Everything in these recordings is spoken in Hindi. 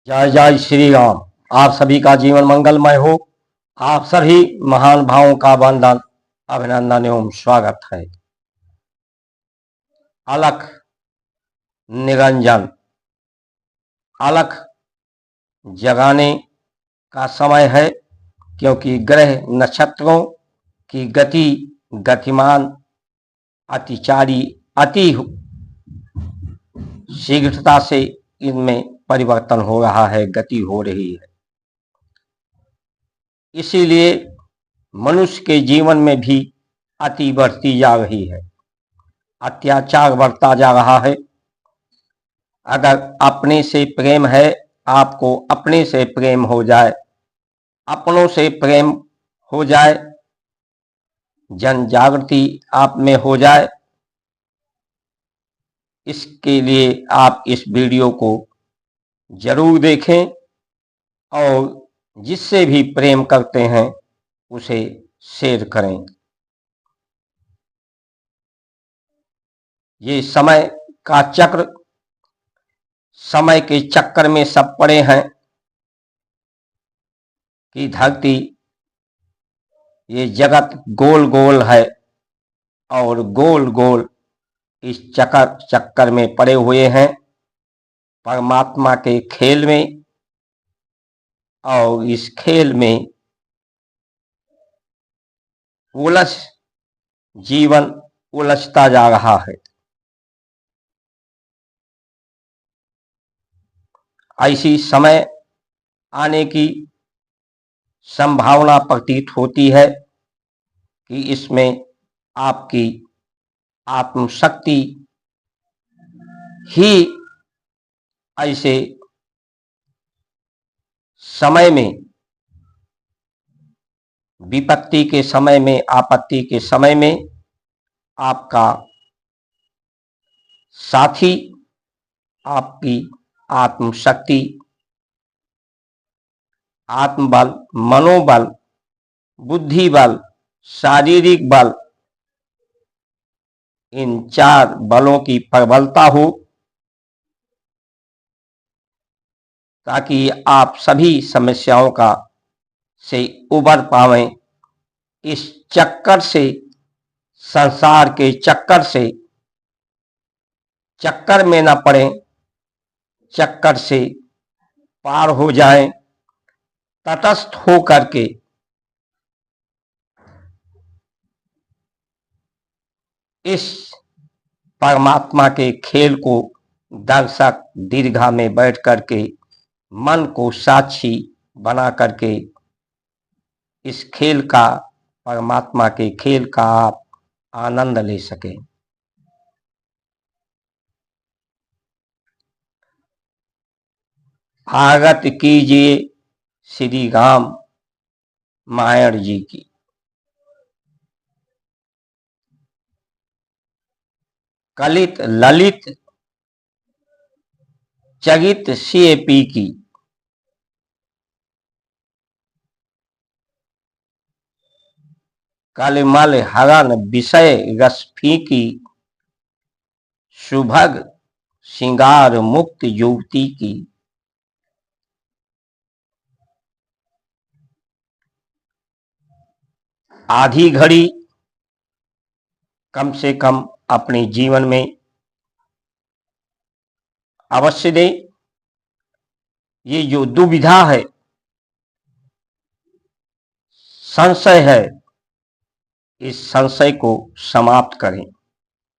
जय जय श्री राम। आप सभी का जीवन मंगलमय हो। आप सभी महान भावों का वंदन, अभिनंदन एवं स्वागत है। अलख निरंजन, अलख जगाने का समय है, क्योंकि ग्रह नक्षत्रों की गति गतिमान अतिचारी अति शीघ्रता से इनमें परिवर्तन हो रहा है, गति हो रही है। इसीलिए मनुष्य के जीवन में भी अति बढ़ती जा रही है, अत्याचार बढ़ता जा रहा है। अगर अपने से प्रेम है, आपको अपने से प्रेम हो जाए, अपनों से प्रेम हो जाए, जन जागृति आप में हो जाए, इसके लिए आप इस वीडियो को जरूर देखें और जिससे भी प्रेम करते हैं उसे शेयर करें। ये समय का चक्र, समय के चक्कर में सब पड़े हैं कि धरती, ये जगत गोल गोल है और गोल गोल इस चक्कर में पड़े हुए हैं परमात्मा के खेल में, और इस खेल में जीवन उलझता जा रहा है। ऐसी समय आने की संभावना प्रतीत होती है कि इसमें आपकी आत्मशक्ति ही ऐसे समय में, विपत्ति के समय में, आपत्ति के समय में आपका साथी, आपकी आत्मशक्ति, आत्मबल, मनोबल, बुद्धि बल, शारीरिक बल, इन चार बलों की प्रबलता हो, ताकि आप सभी समस्याओं का से उबर पावें, इस चक्कर से, संसार के चक्कर से, चक्कर में न पड़े, चक्कर से पार हो जाएं, तटस्थ हो करके इस परमात्मा के खेल को दर्शक दीर्घा में बैठ करके मन को साक्षी बना करके इस खेल का, परमात्मा के खेल का आप आनंद ले सकें। आगत कीजिए श्री राम मायण जी की। कलित ललित चगित सीएपी की। कलिमल हरण विषय रस फीकी, सुभग श्रृंगार मुक्त युवती की। आधी घड़ी कम से कम अपने जीवन में अवश्य दें। ये जो दुविधा है, संशय है, इस संशय को समाप्त करें।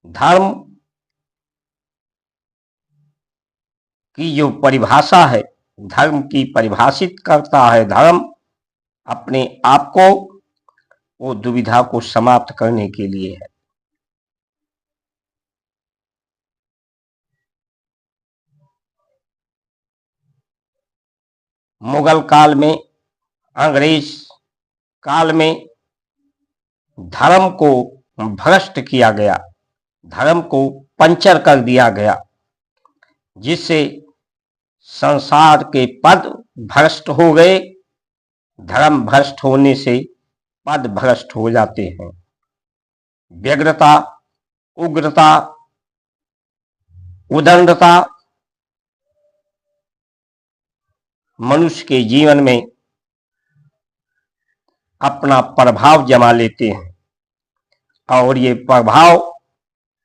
धर्म की जो परिभाषा है, धर्म की परिभाषित करता है धर्म अपने आप को, वो दुविधा को समाप्त करने के लिए है। मुगल काल में, अंग्रेज काल में धर्म को भ्रष्ट किया गया, धर्म को पंचर कर दिया गया, जिससे संसार के पद भ्रष्ट हो गए। धर्म भ्रष्ट होने से पद भ्रष्ट हो जाते हैं। व्यग्रता, उग्रता, उदंडता, मनुष्य के जीवन में अपना प्रभाव जमा लेते हैं और ये प्रभाव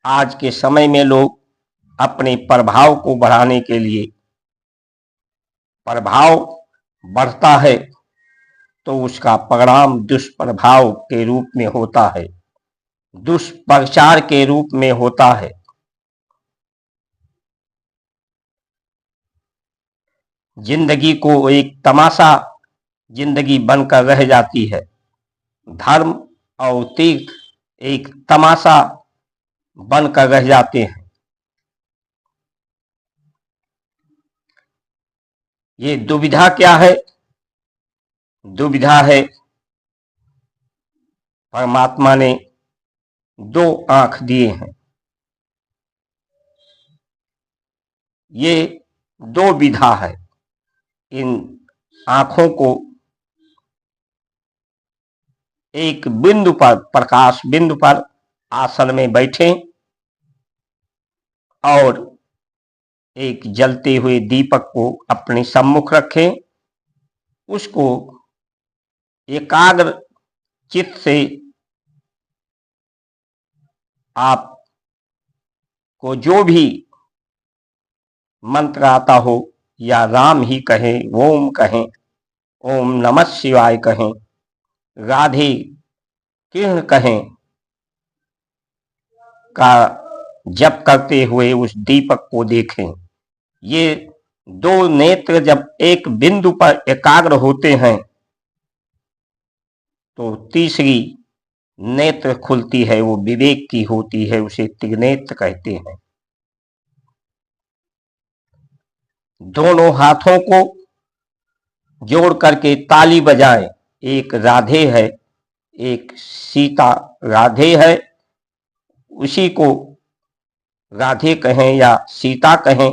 आज के समय में लोग अपने प्रभाव को बढ़ाने के लिए, प्रभाव बढ़ता है तो उसका परिणाम दुष्प्रभाव के रूप में होता है, दुष्प्रचार के रूप में होता है। जिंदगी को एक तमाशा जिंदगी बनकर रह जाती है। धर्म और तीर्थ एक तमाशा बनकर रह जाते हैं। ये दुविधा क्या है? दुविधा है परमात्मा ने दो आंख दिए हैं। ये दो विधा है। इन आंखों को एक बिंदु पर, प्रकाश बिंदु पर आसन में बैठें और एक जलते हुए दीपक को अपने सम्मुख रखें। उसको एकाग्र चित्त से आप को जो भी मंत्र आता हो, या राम ही कहें, ओम कहें, ओम नमः शिवाय कहें, राधे कृष्ण कहें, का जप करते हुए उस दीपक को देखें। ये दो नेत्र जब एक बिंदु पर एकाग्र होते हैं तो तीसरी नेत्र खुलती है, वो विवेक की होती है, उसे त्रिनेत्र कहते हैं। दोनों हाथों को जोड़ करके ताली बजाएं। एक राधे है, एक सीता राधे है, उसी को राधे कहें या सीता कहें,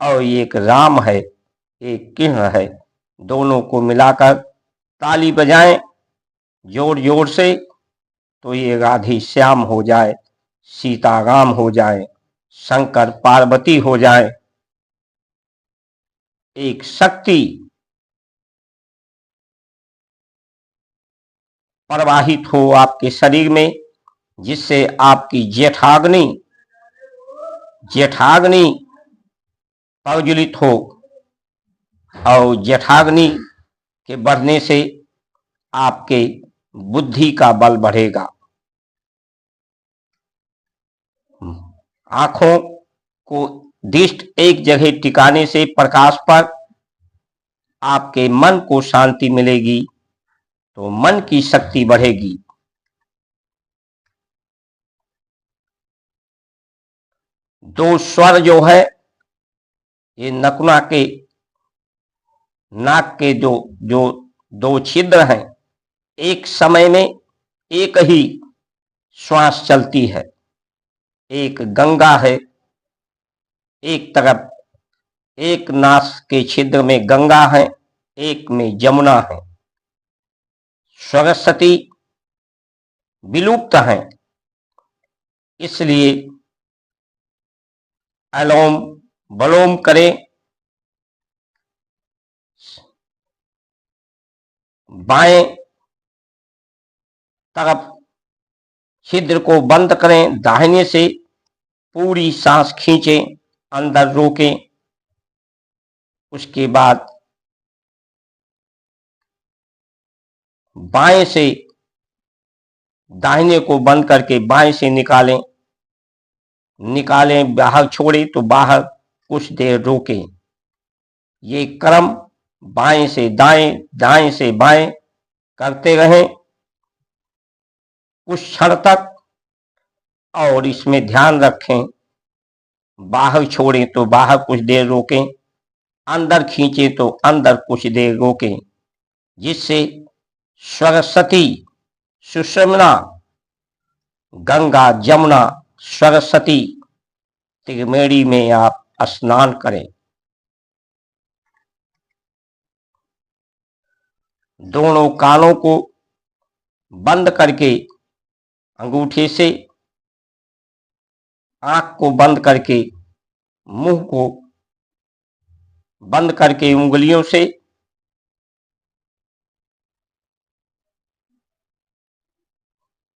और एक राम है, एक कृष्ण है। दोनों को मिलाकर ताली बजाएं जोर जोर से, तो ये राधे श्याम हो जाए, सीता राम हो जाए, शंकर पार्वती हो जाए। एक शक्ति प्रवाहित हो आपके शरीर में, जिससे आपकी जेठाग्नि प्रज्वलित हो, और जेठाग्नि के बढ़ने से आपके बुद्धि का बल बढ़ेगा। आंखों को दृष्टि एक जगह टिकाने से प्रकाश पर आपके मन को शांति मिलेगी, तो मन की शक्ति बढ़ेगी। दो स्वर जो है, ये नकुना के नाक के जो जो दो छिद्र हैं, एक समय में एक ही श्वास चलती है। एक गंगा है, एक तरफ एक नास के छिद्र में गंगा है, एक में जमुना है। सरस्वती विलुप्त है, इसलिए अनुलोम विलोम करें। बाएं तरफ छिद्र को बंद करें, दाहिने से पूरी सांस खींचें, अंदर रोकें। उसके बाद बाएं से दाहिने को बंद करके बाएं से निकालें, बाहर छोड़ें तो बाहर कुछ देर रोकें। ये क्रम बाएं से दाएं, दाएं से बाएं करते रहें कुछ क्षण तक। और इसमें ध्यान रखें, बाहर छोड़ें तो बाहर कुछ देर रोकें, अंदर खींचें तो अंदर कुछ देर रोकें, जिससे सरस्वती, सुषमना, गंगा, जमुना, सरस्वती त्रिवेणी में आप स्नान करें। दोनों कानों को बंद करके, अंगूठे से आंख को बंद करके, मुंह को बंद करके उंगलियों से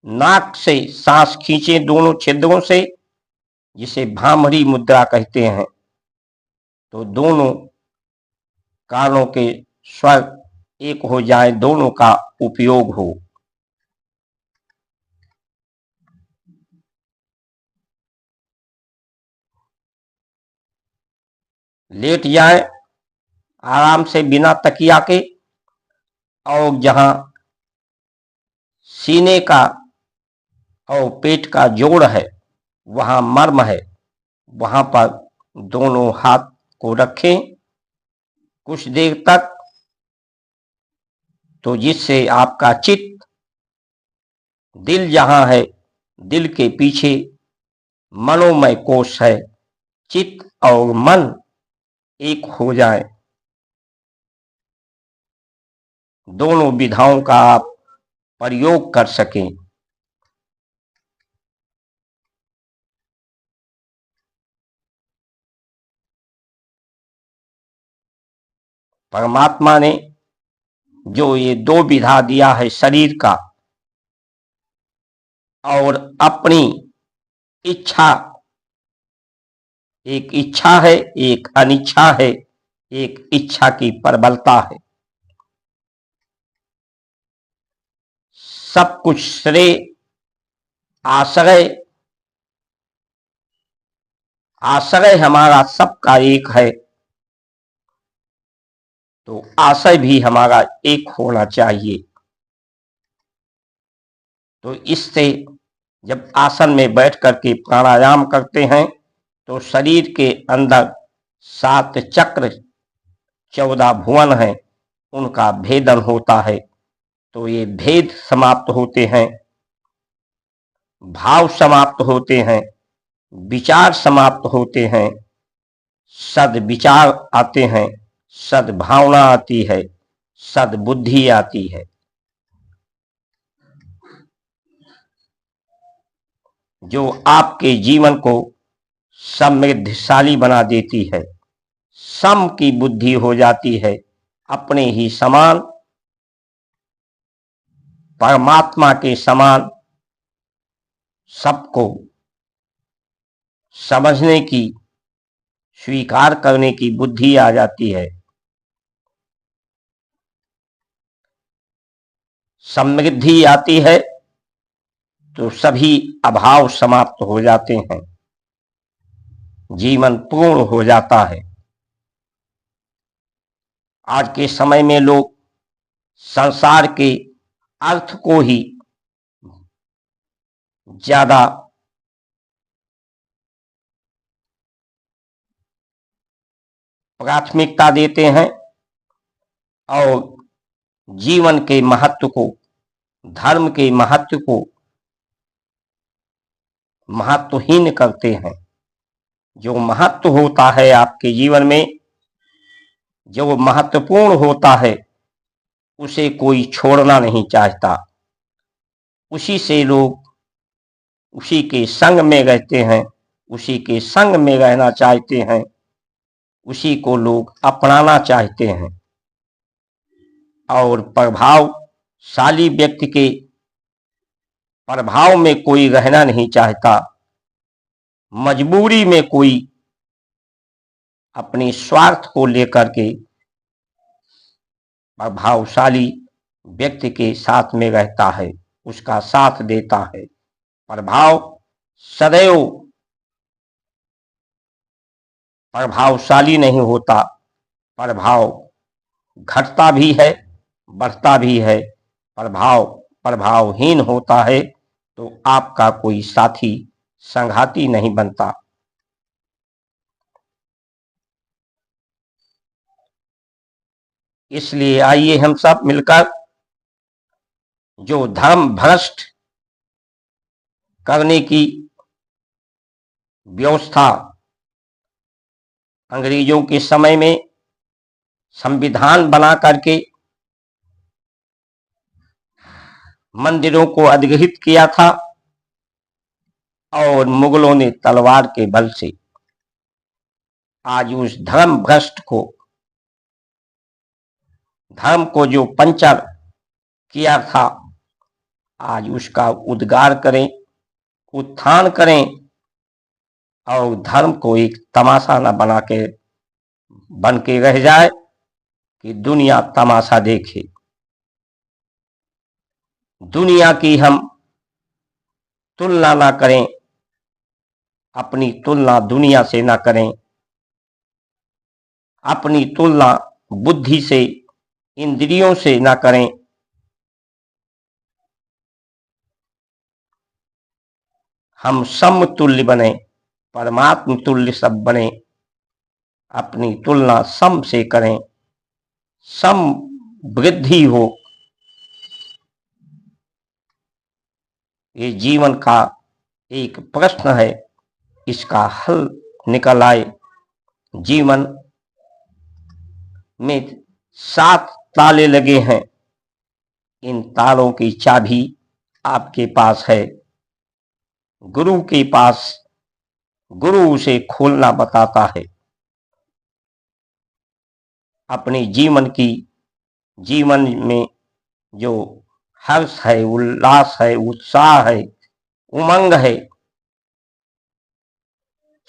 नाक से सांस खींचें दोनों छिद्रों से, जिसे भ्रामरी मुद्रा कहते हैं। तो दोनों कानों के स्वर एक हो जाए, दोनों का उपयोग हो। लेट जाएं आराम से बिना तकिया के, और जहां सीने का और पेट का जोड़ है, वहां मर्म है, वहां पर दोनों हाथ को रखें कुछ देर तक, तो जिससे आपका चित्त, दिल जहां है, दिल के पीछे मनोमय कोश है, चित्त और मन एक हो जाए। दोनों विधाओं का आप प्रयोग कर सकें। परमात्मा ने जो ये दो विधा दिया है शरीर का, और अपनी इच्छा, एक इच्छा है, एक अनिच्छा है, एक इच्छा की प्रबलता है। सब कुछ श्रेय, आश्रय, आश्रय हमारा सबका एक है, तो आशय भी हमारा एक होना चाहिए। तो इससे जब आसन में बैठ करके प्राणायाम करते हैं, तो शरीर के अंदर 7 चक्र, 14 भुवन हैं, उनका भेदन होता है। तो ये भेद समाप्त होते हैं, भाव समाप्त होते हैं, विचार समाप्त होते हैं, सद्विचार आते हैं, सद्भावना आती है, सद्बुद्धि आती है। जो आपके जीवन को समृद्धशाली बना देती है। सम की बुद्धि हो जाती है, अपने ही समान, परमात्मा के समान सबको समझने की, स्वीकार करने की बुद्धि आ जाती है। समृद्धि आती है तो सभी अभाव समाप्त हो जाते हैं, जीवन पूर्ण हो जाता है। आज के समय में लोग संसार के अर्थ को ही ज्यादा प्राथमिकता देते हैं, और जीवन के महत्व को, धर्म के महत्व को महत्वहीन करते हैं। जो महत्व होता है आपके जीवन में, जो महत्वपूर्ण होता है, उसे कोई छोड़ना नहीं चाहता। उसी से लोग उसी के संग में रहते हैं, उसी के संग में रहना चाहते हैं, उसी को लोग अपनाना चाहते हैं। और प्रभावशाली व्यक्ति के प्रभाव में कोई रहना नहीं चाहता। मजबूरी में कोई अपने स्वार्थ को लेकर के प्रभावशाली व्यक्ति के साथ में रहता है, उसका साथ देता है। प्रभाव सदैव प्रभावशाली नहीं होता, प्रभाव घटता भी है, बढ़ता भी है। प्रभाव प्रभावहीन होता है तो आपका कोई साथी, संघाती नहीं बनता। इसलिए आइए हम सब मिलकर जो धर्म भ्रष्ट करने की व्यवस्था अंग्रेजों के समय में संविधान बना करके मंदिरों को अधिग्रहित किया था, और मुगलों ने तलवार के बल से आज उस धर्म भ्रष्ट को धर्म को जो पंचर किया था, आज उसका उद्गार करें, उत्थान करें और धर्म को एक तमाशा न बन के रह जाए कि दुनिया तमाशा देखे। दुनिया की हम तुलना ना करें, अपनी तुलना दुनिया से ना करें, अपनी तुलना बुद्धि से, इंद्रियों से ना करें। हम समतुल्य बने, परमात्म तुल्य सब बने, अपनी तुलना सम से करें, सम वृद्धि हो। ये जीवन का एक प्रश्न है, इसका हल निकल आए। जीवन में 7 ताले लगे हैं, इन तालों की चाबी आपके पास है, गुरु के पास। गुरु उसे खोलना बताता है। अपने जीवन में जो हर्ष है, उल्लास है, उत्साह है, उमंग है,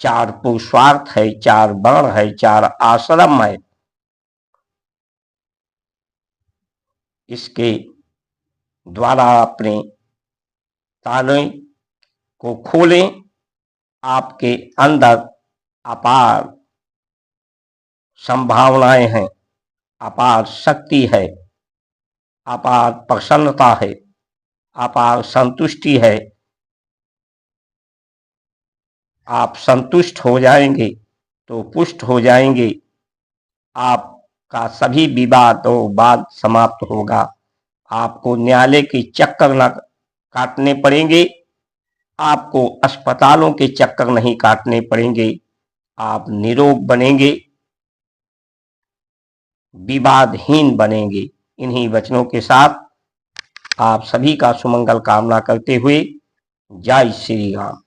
4 पुरुषार्थ है, 4 वर्ण है, 4 आश्रम है, इसके द्वारा अपने ताले को खोलें। आपके अंदर अपार संभावनाएं हैं, अपार शक्ति है, अपार प्रसन्नता है, अपार संतुष्टि है। आप संतुष्ट हो जाएंगे तो पुष्ट हो जाएंगे, आपका सभी विवाद और वाद समाप्त होगा। आपको न्यायालय के चक्कर न काटने पड़ेंगे, आपको अस्पतालों के चक्कर नहीं काटने पड़ेंगे। आप निरोग बनेंगे, विवादहीन बनेंगे। इन्हीं वचनों के साथ आप सभी का सुमंगल कामना करते हुए जय श्री राम।